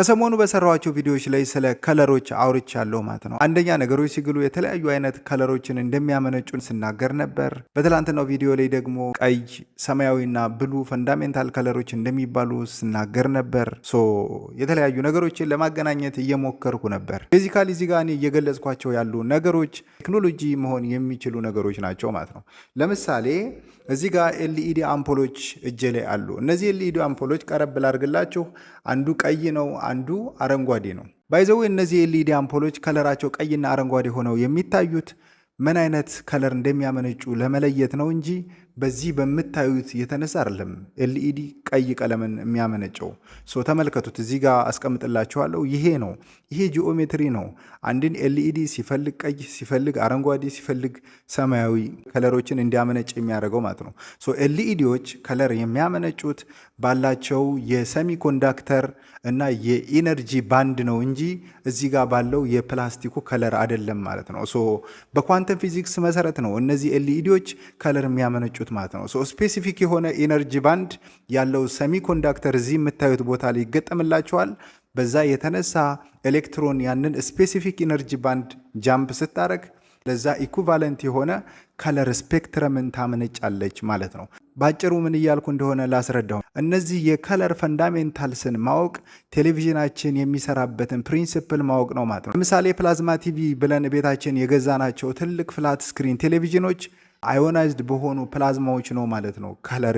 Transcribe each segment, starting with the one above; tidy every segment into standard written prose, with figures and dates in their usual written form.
ከሰሞኑ በሰራኋቸው ቪዲዮዎች ላይ ስለ ከለሮች አውርቻለሁ ማለት ነው። አንደኛ ነገሮች ሲግሉ የተለያዩ አይነት ከለሮችን እንደሚያመነጩን ስናገር ነበር። በትላንትናው ቪዲዮ ላይ ደግሞ ቀይ፣ ሰማያዊና ብሉ ፈንዳሜንታል ከለሮች እንደሚባሉ ስናገር ነበር። የተለያዩ ነገሮችን ለማገናኘት እየሞከርኩ ነበር። ቤዚካሊ እዚህ ጋር እኔ እየገለጽኳቸው ያሉ ነገሮች ቴክኖሎጂ መሆን የሚችሉ ነገሮች ናቸው ማለት ነው። ለምሳሌ እዚህ ጋር ኤልኢዲ አምፖሎች እጄ ላይ አሉ። እነዚህ ኤልኢዲ አምፖሎች ቀረብ ላድርግላችሁ። አንዱ ቀይ ነው፣ አንዱ አረንጓዴ ነው። ባይዘው እነዚህ ኤልኢዲ አምፖሎች ከለራቸው ቀይና አረንጓዴ ሆነው የሚታዩት ምን አይነት ከለር እንደሚያመነጩ ለመለየት ነው እንጂ በዚህ በምታዩት የተነሳ አይደለም ኤልኢዲ ቀይ ቀለምን የሚያመነጨው። ተመልከቱት፣ እዚህ ጋር አስቀምጥላችኋለሁ። ይሄ ነው፣ ይሄ ጂኦሜትሪ ነው። አንድን ኤልኢዲ ሲፈልግ ቀይ፣ ሲፈልግ አረንጓዴ፣ ሲፈልግ ሰማያዊ ከለሮችን እንዲያመነጭ የሚያደርገው ማለት ነው። ኤልኢዲዎች ከለር የሚያመነጩት ባላቸው የሰሚኮንዳክተር እና የኢነርጂ ባንድ ነው እንጂ እዚህ ጋር ባለው የፕላስቲኩ ከለር አይደለም ማለት ነው። በኳንተም ፊዚክስ መሰረት ነው እነዚህ ኤልኢዲዎች ከለር የሚያመነጩት ማለት ነው። ስፔሲፊክ የሆነ ኢነርጂ ባንድ ያለው ሰሚኮንዳክተር እዚህ የምታዩት ቦታ ላይ ይገጠምላቸዋል። በዛ የተነሳ ኤሌክትሮን ያንን ስፔሲፊክ ኢነርጂ ባንድ ጃምፕ ስታረግ ለዛ ኢኩቫለንት የሆነ ከለር ስፔክትረምን ታመነጫለች ማለት ነው። ባጭሩ ምን እያልኩ እንደሆነ ላስረዳው። እነዚህ የከለር ፈንዳሜንታልስን ማወቅ ቴሌቪዥናችን የሚሰራበትን ፕሪንሲፕል ማወቅ ነው ማለት ነው። ለምሳሌ ፕላዝማ ቲቪ ብለን ቤታችን የገዛናቸው ትልቅ ፍላት ስክሪን ቴሌቪዥኖች አዮናይዝድ በሆኑ ፕላዝማዎች ነው ማለት ነው ከለር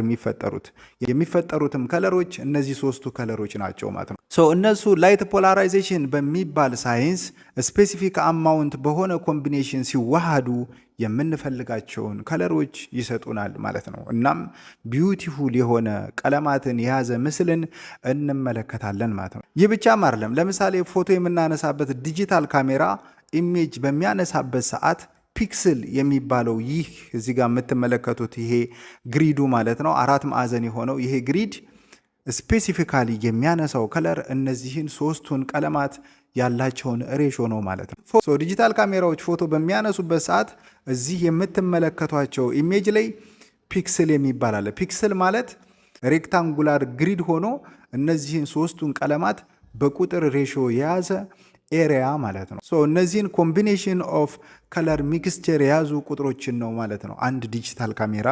የሚፈጠሩትም ከለሮች እነዚህ ሶስቱ ከለሮች ናቸው ማለት ነው። እነሱ ላይት ፖላራይዜሽን በሚባል ሳይንስ ስፔሲፊክ አማውንት በሆነ ኮምቢኔሽን ሲዋሃዱ የምንፈልጋቸውን ከለሮች ይሰጡናል ማለት ነው። እናም ቢዩቲፉል የሆነ ቀለማትን የያዘ ምስልን እንመለከታለን ማለት ነው። ይህ ብቻም አይደለም። ለምሳሌ ፎቶ የምናነሳበት ዲጂታል ካሜራ ኢሜጅ በሚያነሳበት ሰዓት ፒክስል የሚባለው ይህ እዚህ ጋር የምትመለከቱት ይሄ ግሪዱ ማለት ነው፣ 4 ማዕዘን የሆነው ይሄ ግሪድ ስፔሲፊካሊ የሚያነሳው ከለር እነዚህን ሶስቱን ቀለማት ያላቸውን ሬሾ ነው ማለት ነው። ዲጂታል ካሜራዎች ፎቶ በሚያነሱበት ሰዓት እዚህ የምትመለከቷቸው ኢሜጅ ላይ ፒክስል የሚባል አለ። ፒክስል ማለት ሬክታንጉላር ግሪድ ሆኖ እነዚህን ሶስቱን ቀለማት በቁጥር ሬሾ የያዘ ኤሪያ ማለት ነው። እነዚህን ኮምቢኔሽን ኦፍ ከለር ሚክስቸር የያዙ ቁጥሮችን ነው ማለት ነው አንድ ዲጂታል ካሜራ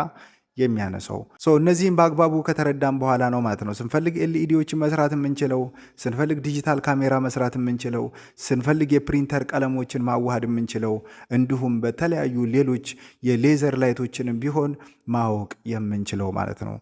የሚያነሳው። እነዚህን በአግባቡ ከተረዳም በኋላ ነው ማለት ነው ስንፈልግ ኤልኢዲዎችን መስራት የምንችለው፣ ስንፈልግ ዲጂታል ካሜራ መስራት የምንችለው፣ ስንፈልግ የፕሪንተር ቀለሞችን ማዋሃድ የምንችለው፣ እንዲሁም በተለያዩ ሌሎች የሌዘር ላይቶችንም ቢሆን ማወቅ የምንችለው ማለት ነው።